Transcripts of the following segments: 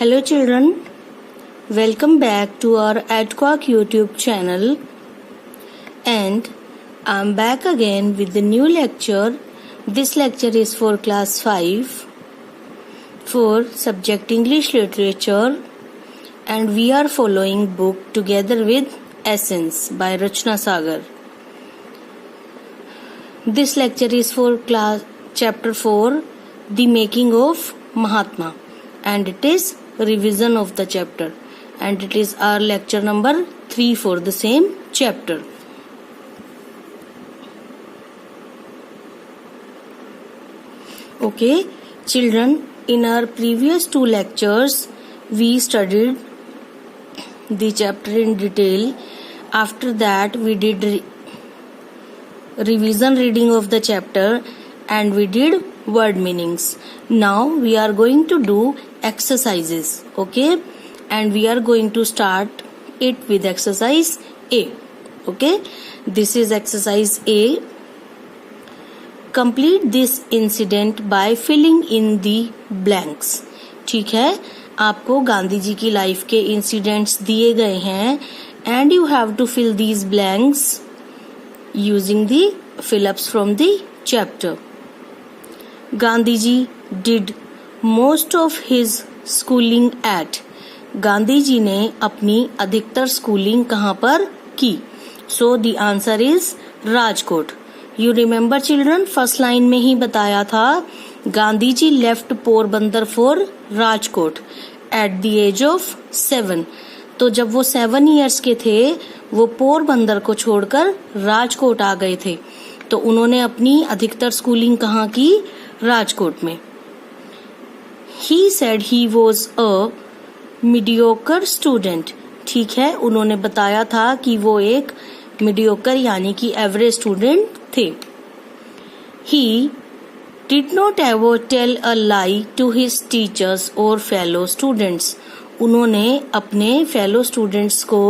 Hello children, welcome back to our AdQuack YouTube channel, and I'm back again with the new lecture. This lecture is for class 5 for subject English Literature, and we are following book Together with Essence by Rachna Sagar. This lecture is for class chapter 4, The Making of Mahatma, and it is revision of the chapter, and it is our lecture number 3 for the same chapter. Okay children, in our previous 2 lectures we studied the chapter in detail. After that we did revision reading of the chapter and we did word meanings. Now we are going to do exercises, okay, and we are going to start it with exercise A. Okay, this is exercise A. Complete this incident by filling in the blanks. ठीक है, आपको गांधी जी की life के incidents दिए गए हैं and you have to fill these blanks using the fill-ups from the chapter. Gandhiji did most of his schooling at. Gandhi ji ने अपनी अधिकतर स्कूलिंग कहाँ पर की? So the answer is Rajkot. You remember children, first line में ही बताया था Gandhi ji left Porbandar for Rajkot at the age of 7. तो जब वो 7 years के थे वो पोरबंदर को छोड़कर राजकोट आ गए थे. तो उन्होंने अपनी अधिकतर स्कूलिंग कहाँ की? राजकोट में. He said he was a mediocre student. ठीक है, उन्होंने बताया था कि वो एक mediocre यानी कि एवरेज स्टूडेंट थे. He did not ever tell a lie to his teachers or fellow students. उन्होंने अपने फेलो स्टूडेंट्स को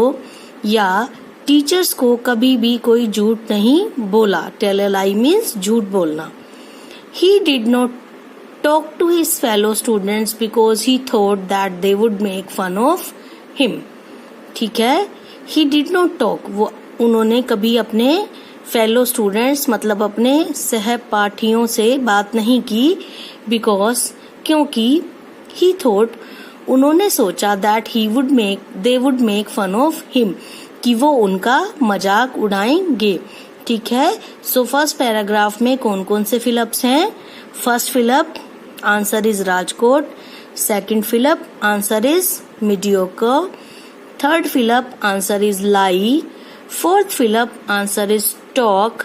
या टीचर्स को कभी भी कोई झूठ नहीं बोला. टेल अ लाई मीन्स झूठ बोलना. He did not talk to his fellow students because he thought that they would make fun of him. ठीक है, he did not talk. वो उन्होंने कभी अपने फेलो स्टूडेंट्स मतलब अपने सहपाठियों से बात नहीं की because क्योंकि he thought उन्होंने सोचा that they would make fun of him कि वो उनका मजाक उड़ाएंगे. ठीक है, सो फर्स्ट पैराग्राफ में कौन कौन से फिलअप्स हैं? First fill up answer is Rajkot. Second fill up answer is mediocre. Third fill up answer is lie. Fourth fill up answer is talk.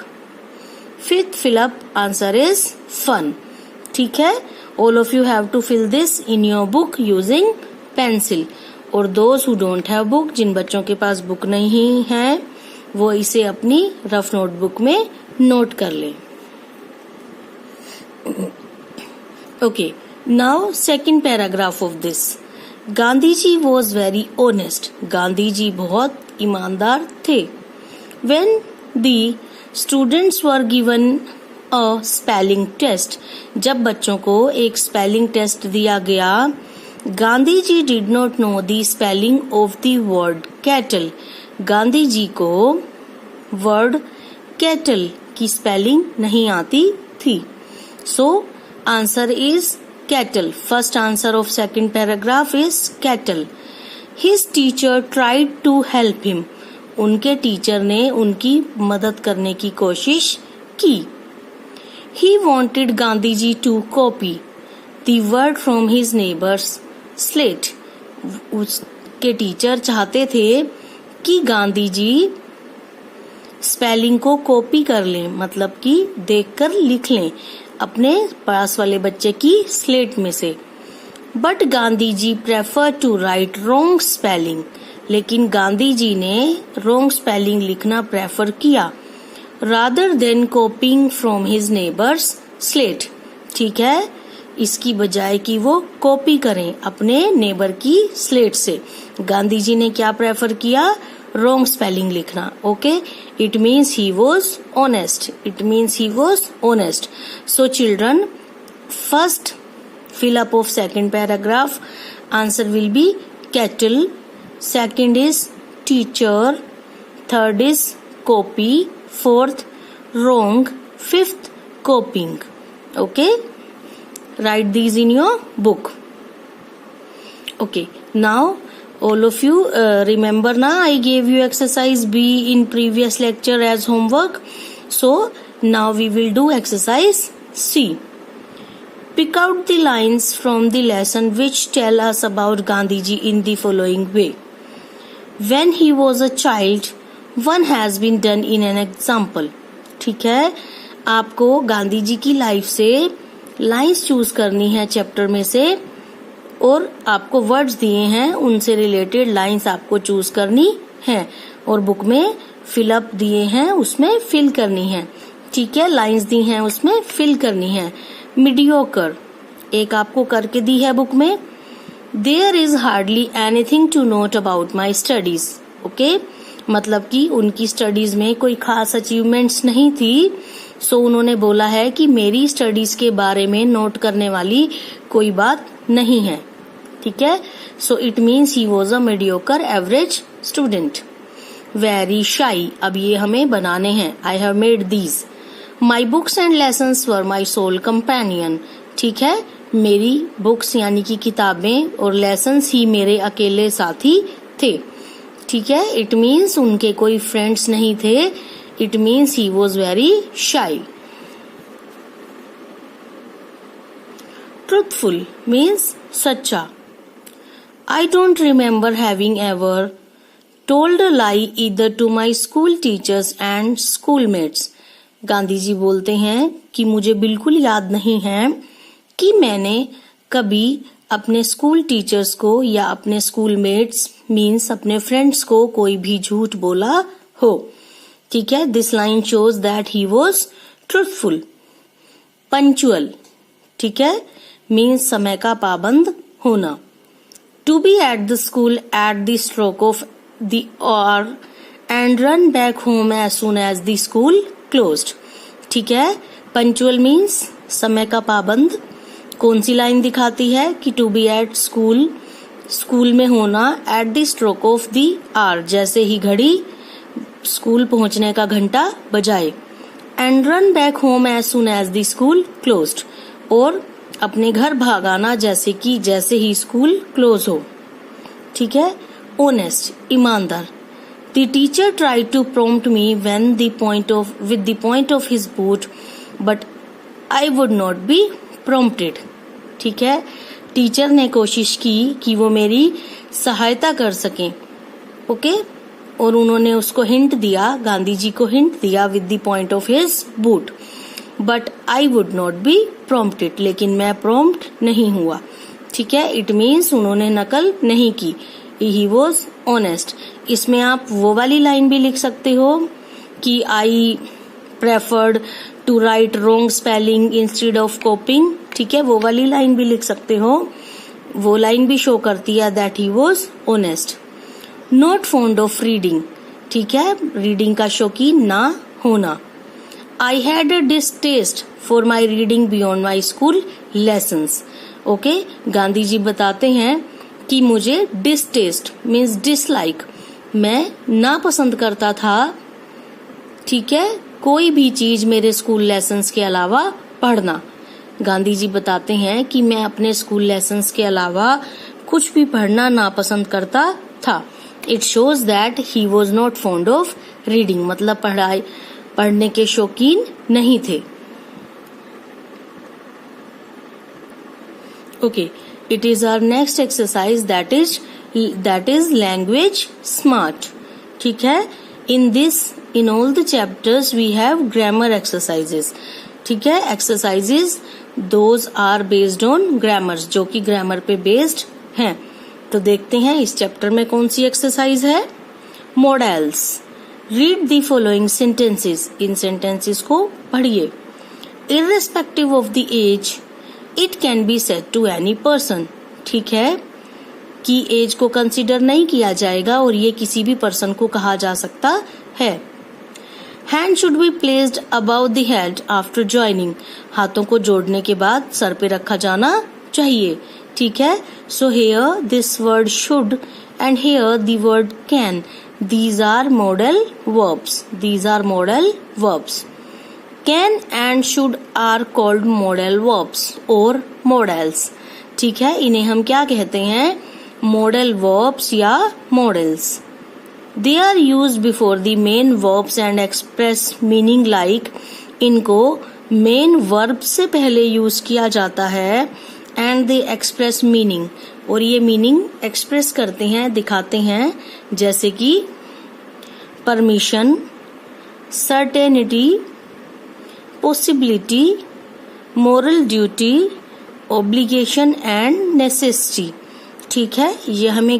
Fifth fill up answer is fun. ठीक है, all of you have to fill this in your book using pencil. और those who don't have book, जिन बच्चों के पास book नहीं है वो इसे अपनी रफ नोटबुक में नोट कर लें. Okay, now second paragraph of this. Gandhi ji was very honest. Gandhi ji बहुत ईमानदार थे. When the students were given a spelling test. जब बच्चों को एक स्पेलिंग टेस्ट दिया गया, Gandhi ji did not know the spelling of the word cattle. Gandhi ji को वर्ड कैटल की स्पेलिंग नहीं आती थी. So answer is cattle. First answer of second paragraph is cattle. His teacher tried to help him. उनके teacher ने उनकी मदद करने की कोशिश की. ही wanted Gandhi ji to copy the word from his neighbour's slate. उसके टीचर चाहते थे कि गांधी जी स्पेलिंग को कॉपी कर लें, मतलब कि देखकर लिख लें अपने पास वाले बच्चे की स्लेट में से. But Gandhi ji prefer to write wrong spelling. लेकिन गांधी जी ने रॉन्ग स्पेलिंग लिखना प्रेफर किया rather than copying from his neighbour's slate. ठीक है, इसकी बजाय कि वो कॉपी करें अपने नेबर की स्लेट से, गांधी जी ने क्या प्रेफर किया? रॉन्ग स्पेलिंग लिखना. Okay, it means he was honest. It means he was honest. So children, first fill up of second paragraph. Answer will be kettle. Second is teacher. Third is copy. Fourth, wrong. Fifth, copying. Okay, write these in your book. Okay, now all of you remember na, I gave you exercise B in previous lecture as homework. So now we will do exercise C. Pick out the lines from the lesson which tell us about Gandhiji in the following way. When he was a child, one has been done in an example. ठीक है, आपको गांधी जी की life से lines choose करनी है chapter में से, और आपको वर्ड्स दिए हैं, उनसे रिलेटेड लाइंस आपको चूज करनी है, और बुक में फिलअप दिए हैं, उसमें फिल करनी है. ठीक है, लाइंस दी हैं उसमें फिल करनी है. मीडियोकर एक आपको करके दी है बुक में. There is hardly anything to note about my studies. Okay, मतलब कि उनकी स्टडीज में कोई खास अचीवमेंट्स नहीं थी, सो उन्होंने बोला है कि मेरी स्टडीज के बारे में नोट करने वाली कोई बात नहीं है. ठीक है, so it means he was a mediocre average student. Very shy, अब ये हमें बनाने हैं. I have made these. My books and lessons were my soul companion. ठीक है, मेरी बुक्स यानी कि किताबें और लेसन्स ही मेरे अकेले साथी थे. ठीक है, इट मीन्स उनके कोई फ्रेंड्स नहीं थे. It means he was very shy. Truthful means सच्चा. I don't remember having ever told a lie either to my school teachers and schoolmates. Gandhi ji बोलते हैं कि मुझे बिल्कुल याद नहीं है कि मैंने कभी अपने स्कूल टीचर्स को या अपने स्कूलमेट्स मीन्स अपने फ्रेंड्स को कोई भी झूठ बोला हो. ठीक है, this line shows that he was truthful. Punctual, ठीक है, मीन्स समय का पाबंद होना. To be at the school at the stroke of the hour and run back home as soon as the school closed. ठीक है, पंचुअल मीन्स समय का पाबंद. कौन सी लाइन दिखाती है कि to be at school, school में होना, at the stroke of the hour, जैसे ही घड़ी स्कूल पहुंचने का घंटा बजाए. And run back home as soon as the school closed, और अपने घर भागाना जैसे ही स्कूल क्लोज हो. ठीक है, ऑनेस्ट, ईमानदार. The teacher tried to prompt me with the point of his boot, but I would not be prompted. ठीक है, टीचर ने कोशिश की कि वो मेरी सहायता कर सकें. ओके, और उन्होंने उसको हिंट दिया, गांधी जी को हिंट दिया with the point of his boot, but I would not be prompted. लेकिन मैं prompt नहीं हुआ. ठीक है, it means उन्होंने नकल नहीं की. He was honest. इसमें आप वो वाली लाइन भी लिख सकते हो कि I preferred to write wrong spelling instead of copying. ठीक है, वो वाली लाइन भी लिख सकते हो. वो लाइन भी शो करती है that he was honest. Not fond of reading. ठीक है, रीडिंग का शौकीन ना होना. I had a distaste for my reading beyond my school lessons. Okay, Gandhi ji बताते हैं कि मुझे डिसटेस्ट मीन्स डिसलाइक, मैं नापसंद करता था. ठीक है, कोई भी चीज मेरे स्कूल लेसन्स के अलावा पढ़ना. गांधी जी बताते हैं कि मैं अपने स्कूल लेसन्स के अलावा कुछ भी पढ़ना नापसंद करता था. It shows that he was not fond of reading, मतलब पढ़ने के शौकीन नहीं थे. Okay, it is our next exercise that is language smart. ठीक है, in all the chapters we have grammar exercises. ठीक है, exercises those are based on grammars, जो कि grammar पे based हैं. तो देखते हैं इस चैप्टर में कौन सी एक्सरसाइज है. Models. Read the following sentences. इन सेंटेंसेस को पढ़िए. Irrespective of the age it can be said to any person. ठीक है, कि एज को कंसिडर नहीं किया जाएगा और ये किसी भी पर्सन को कहा जा सकता है. Hand should be placed about the head after joining. हाथों को जोड़ने के बाद सर पे रखा जाना चाहिए. ठीक है. So here this word should and here the word can. These are modal verbs. These are modal verbs. Can and should are called modal verbs or modals. ठीक है, इन्हें हम क्या कहते हैं? Modal verbs या modals. They are used before the main verbs and express meaning like. इनको main verb से पहले यूज किया जाता है and they express meaning. और ये मीनिंग एक्सप्रेस करते हैं, दिखाते हैं, जैसे कि permission, certainty, possibility, moral duty, obligation and necessity. ठीक है, ये हमें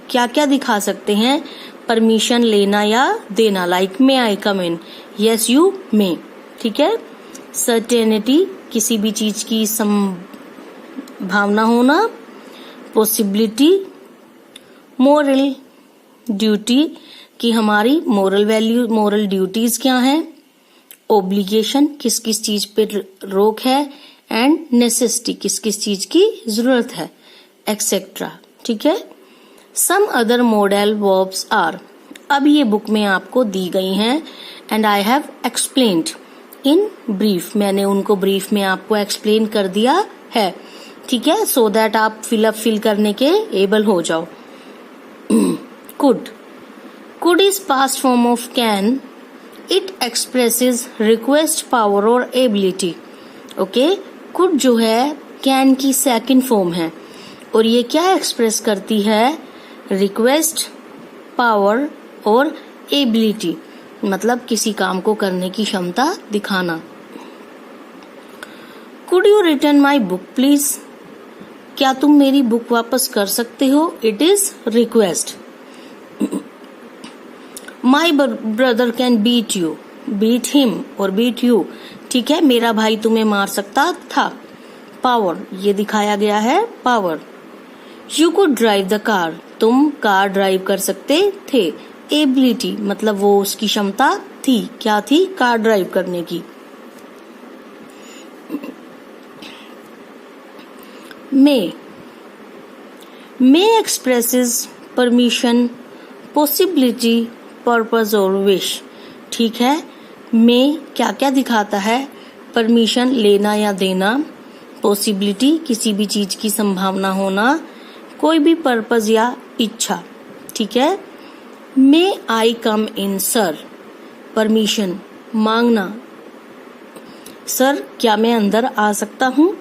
क्या क्या दिखा सकते हैं? परमिशन लेना या देना, like may I come in, yes you may. ठीक है. सर्टेनिटी, किसी भी चीज की संभावना होना. पॉसिबिलिटी, मोरल ड्यूटी, कि हमारी मोरल वैल्यू, मोरल ड्यूटीज क्या हैं. ऑब्लिगेशन, किस किस चीज पे रोक है. एंड नेसेसिटी, किस किस चीज की जरूरत है, एक्सेट्रा. ठीक है. Some other modal verbs are. अब ये बुक में आपको दी गई हैं and I have explained in brief. मैंने उनको ब्रीफ में आपको एक्सप्लेन कर दिया है. ठीक है, सो दैट आप फिल करने के एबल हो जाओ. Could is past form of can. It expresses request, power और एबिलिटी. ओके, कुड जो है कैन की सेकंड फॉर्म है और ये क्या एक्सप्रेस करती है? रिक्वेस्ट, पावर और एबिलिटी, मतलब किसी काम को करने की क्षमता दिखाना. Could you return my book please. क्या तुम मेरी बुक वापस कर सकते हो? It is request. My brother can beat you. Beat him और बीट यू. ठीक है, मेरा भाई तुम्हें मार सकता था. पावर, ये दिखाया गया है power. You could drive the car. तुम कार ड्राइव कर सकते थे. एबिलिटी, मतलब वो उसकी क्षमता थी. क्या थी? कार ड्राइव करने की. मे एक्सप्रेसेस परमिशन, पॉसिबिलिटी, पर्पस और विश. ठीक है, मे क्या क्या दिखाता है? परमिशन, लेना या देना. पॉसिबिलिटी, किसी भी चीज की संभावना होना. कोई भी पर्पस या इच्छा. ठीक है. मे आई कम इन सर. परमिशन, मांगना. सर, क्या मैं अंदर आ सकता हूँ?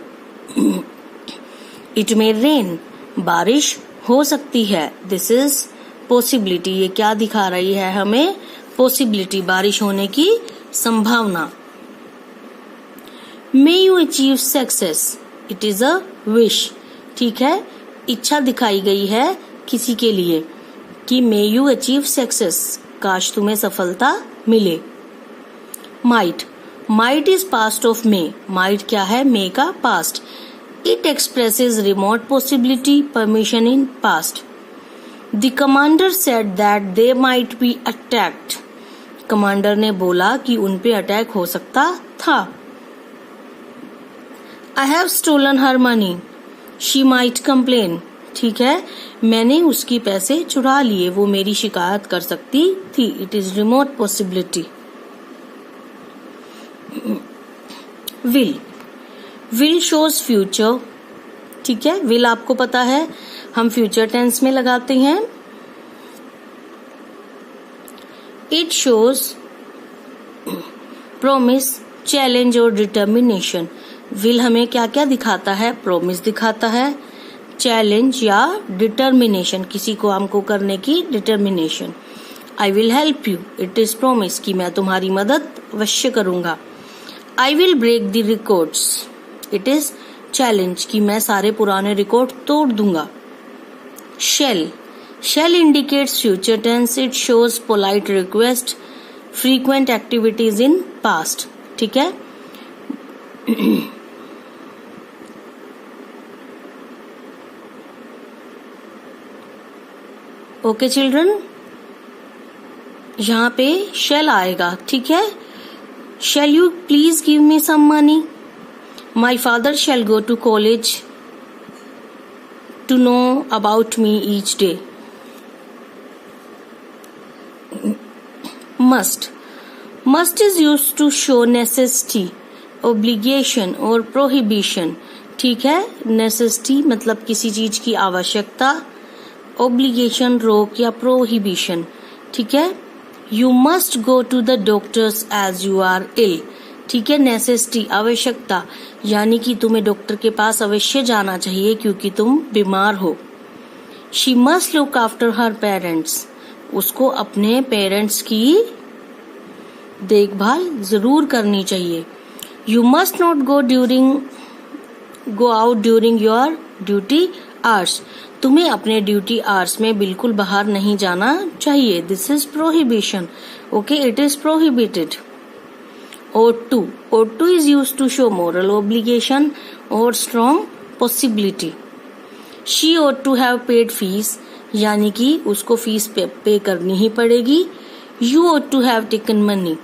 It may rain. बारिश हो सकती है. This is possibility. ये क्या दिखा रही है हमें? पॉसिबिलिटी, बारिश होने की संभावना. May you achieve success. It is a wish. ठीक है, इच्छा दिखाई गई है किसी के लिए कि मे यू अचीव सक्सेस, काश तुम्हें सफलता मिले. Might. Might is past of May. Might क्या है? मे का past. It expresses remote possibility, permission in past. The commander said that they might be attacked. Commander ने बोला कि उन पे अटैक हो सकता था. I have stolen her money. She might complain. ठीक है, मैंने उसकी पैसे चुरा लिए, वो मेरी शिकायत कर सकती थी. It is remote possibility. Will. Will shows future. ठीक है, विल आपको पता है हम फ्यूचर टेंस में लगाते हैं. इट शोज प्रॉमिस, चैलेंज और डिटर्मिनेशन. विल हमें क्या क्या दिखाता है? प्रॉमिस दिखाता है, चैलेंज या डिटर्मिनेशन, किसी काम को करने की determination. I will help you. It is promise कि मैं तुम्हारी मदद अवश्य करूंगा. I will break the records. It is challenge कि मैं सारे पुराने रिकॉर्ड तोड़ दूंगा. Shall. Shall indicates future tense. It shows polite request, frequent activities in past. ठीक है. ओके चिल्ड्रन, यहाँ पे शेल आएगा. ठीक है. Shall you please give me some money. My father shall go to college. to know about me each day. Must is used to show necessity, obligation और prohibition. ठीक है, necessity मतलब किसी चीज की आवश्यकता, obligation रोक या prohibition. ठीक है, you must go to the doctors as you are ill. ठीक है, necessity आवश्यकता यानी कि तुम्हें डॉक्टर के पास अवश्य जाना चाहिए क्योंकि तुम बीमार हो. She must look after her parents. उसको अपने पेरेंट्स की देखभाल जरूर करनी चाहिए. You must not go out during your duty hours. तुम्हें अपने ड्यूटी आवर्स में बिल्कुल बाहर नहीं जाना चाहिए. This is prohibition. Okay, it is prohibited. Ought to is used to show moral obligation or strong possibility. She ought to have paid fees. यानी कि उसको फीस पे करनी ही पड़ेगी. You ought to have taken money.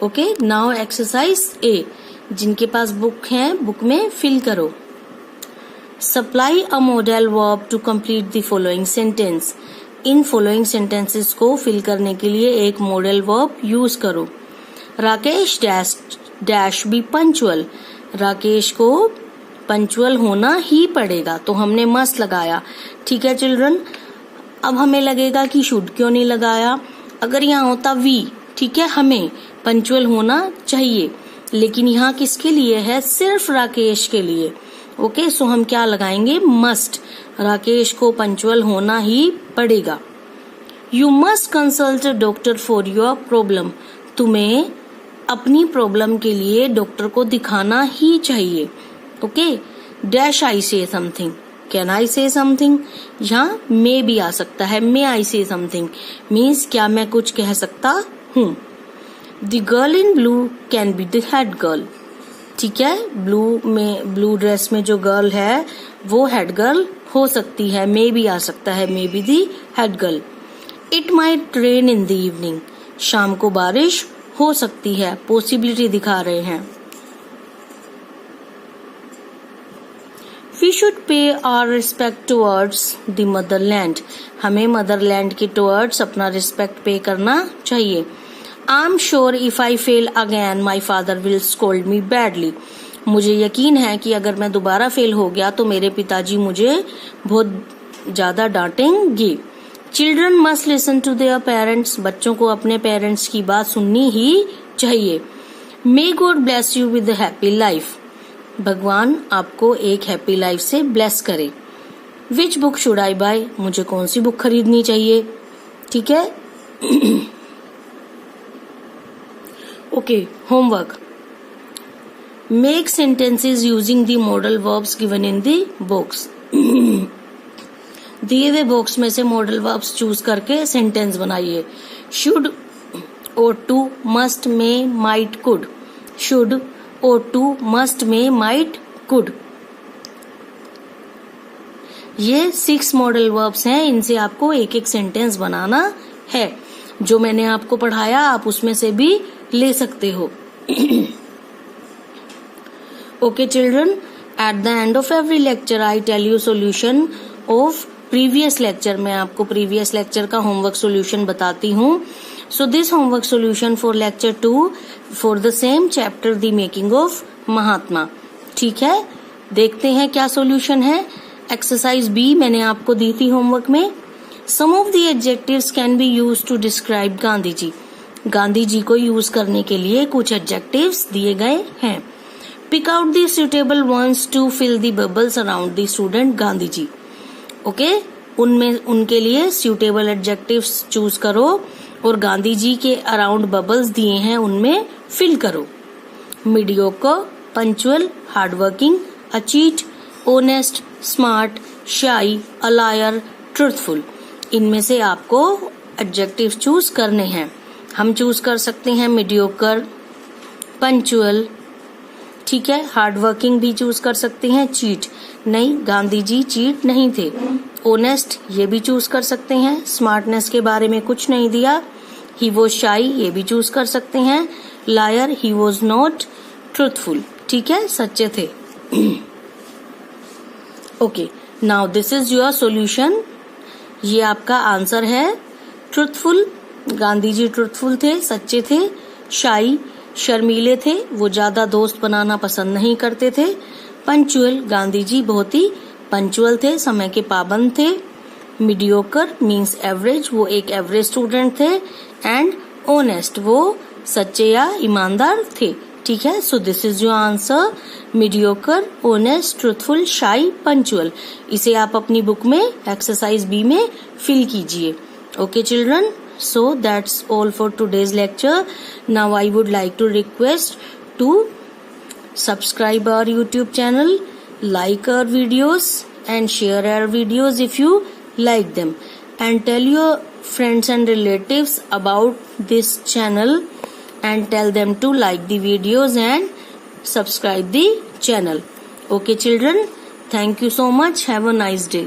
Okay, now exercise A. जिनके पास book है book में fill करो. Supply a modal verb to complete the following sentence. इन फॉलोइंग सेंटेंसेस को फिल करने के लिए एक मॉडल वर्ब यूज करो. Rakesh dash be punctual. Rakesh को पंचुअल होना ही पड़ेगा तो हमने मस्ट लगाया. ठीक है चिल्ड्रन, अब हमें लगेगा कि शुड क्यों नहीं लगाया. अगर यहाँ होता वी, ठीक है, हमें पंचुअल होना चाहिए, लेकिन यहाँ किसके लिए है, सिर्फ राकेश के लिए. ओके, सो हम क्या लगाएंगे, मस्ट. राकेश को पंचुअल होना ही पड़ेगा. You must consult a doctor for your problem. तुम्हें अपनी प्रॉब्लम के लिए डॉक्टर को दिखाना ही चाहिए. ओके, डैश आई से समथिंग. कैन आई से समथिंग. यहाँ मे भी आ सकता है. मे आई से समथिंग मीन्स क्या मैं कुछ कह सकता हूँ. The girl in blue can be the head girl. ठीक है, ब्लू ड्रेस में जो गर्ल है वो हेड गर्ल हो सकती है. मे भी आ सकता है, may be the head girl. It might rain in the evening. शाम को बारिश हो सकती है. पॉसिबिलिटी दिखा रहे हैं. We should pay our respect towards the motherland. हमें मदरलैंड के टुवर्ड्स अपना रिस्पेक्ट पे करना चाहिए. I am sure if I fail again my father will scold me badly. मुझे यकीन है कि अगर मैं दोबारा फेल हो गया तो मेरे पिताजी मुझे बहुत ज्यादा डांटेंगे. Children must listen to their parents. बच्चों को अपने पेरेंट्स की बात सुननी ही चाहिए. May God bless you with happy life. भगवान आपको एक हैप्पी लाइफ से ब्लेस करे. Which book should I buy. मुझे कौन सी बुक खरीदनी चाहिए. ठीक है, okay, homework. Make sentences using the modal verbs given in the box. दिए हुए बॉक्स में से मॉडल वर्ब्स चूज करके सेंटेंस बनाइए. Should, ought to, must, may, might, could. Should, ought to, must, may, might, could. ये 6 modal verbs हैं. इनसे आपको एक एक सेंटेंस बनाना है. जो मैंने आपको पढ़ाया आप उसमें से भी ले सकते हो. Okay children, at the end of every lecture I tell you solution of previous lecture. मैं आपको प्रीवियस लेक्चर का होमवर्क सोल्यूशन बताती हूँ. So this homework solution for lecture 2 for the same chapter the making of Mahatma. ठीक है, देखते हैं क्या सोल्यूशन है. एक्सरसाइज बी मैंने आपको दी थी होमवर्क में. Some of the adjectives can be used to describe Gandhi ji. Gandhi ji को यूज करने के लिए कुछ एडजेक्टिव्स दिए गए हैं. Pick out the suitable ones to fill the bubbles around the student Gandhi ji. Okay, उनमें उनके लिए सुटेबल एडजेक्टिव्स चूज करो और गांधी जी के अराउंड बबल्स दिए हैं उनमें फिल करो. Mediocre, punctual, hardworking, a cheat, honest, smart, शाई, अ लायर, ट्रूथफुल. इनमें से आपको एडजेक्टिव चूज करने हैं. हम चूज कर सकते हैं मीडियोकर, पंचुअल, ठीक है, हार्डवर्किंग भी चूज कर सकते हैं. चीट नहीं, गांधी जी चीट नहीं थे. ऑनेस्ट ये भी चूज कर सकते हैं. स्मार्टनेस के बारे में कुछ नहीं दिया. ही वॉज शाई ये भी चूज कर सकते हैं. Liar he was not truthful. ठीक है, सच्चे थे. Okay, now this is your solution. ये आपका आंसर है। ट्रुथफुल, गांधी जी ट्रुथफुल थे, सच्चे थे। शाई, शर्मीले थे, वो ज्यादा दोस्त बनाना पसंद नहीं करते थे। पंचुअल, गांधी जी बहुत ही पंचुअल थे, समय के पाबंद थे। मीडियोकर मीन्स एवरेज, वो एक एवरेज स्टूडेंट थे। एंड ऑनेस्ट, वो सच्चे या ईमानदार थे। ठीक है, so this is your answer. Mediocre, honest, truthful, शाई, पंचुअल। इसे आप अपनी बुक में एक्सरसाइज बी में फिल कीजिए। Okay children, so that's all for today's lecture. Now I would like to request to subscribe our YouTube channel, like our videos and share our videos if you like them, and tell your friends and relatives about this channel and tell them to like the videos and subscribe the channel. Okay children, thank you so much. Have a nice day.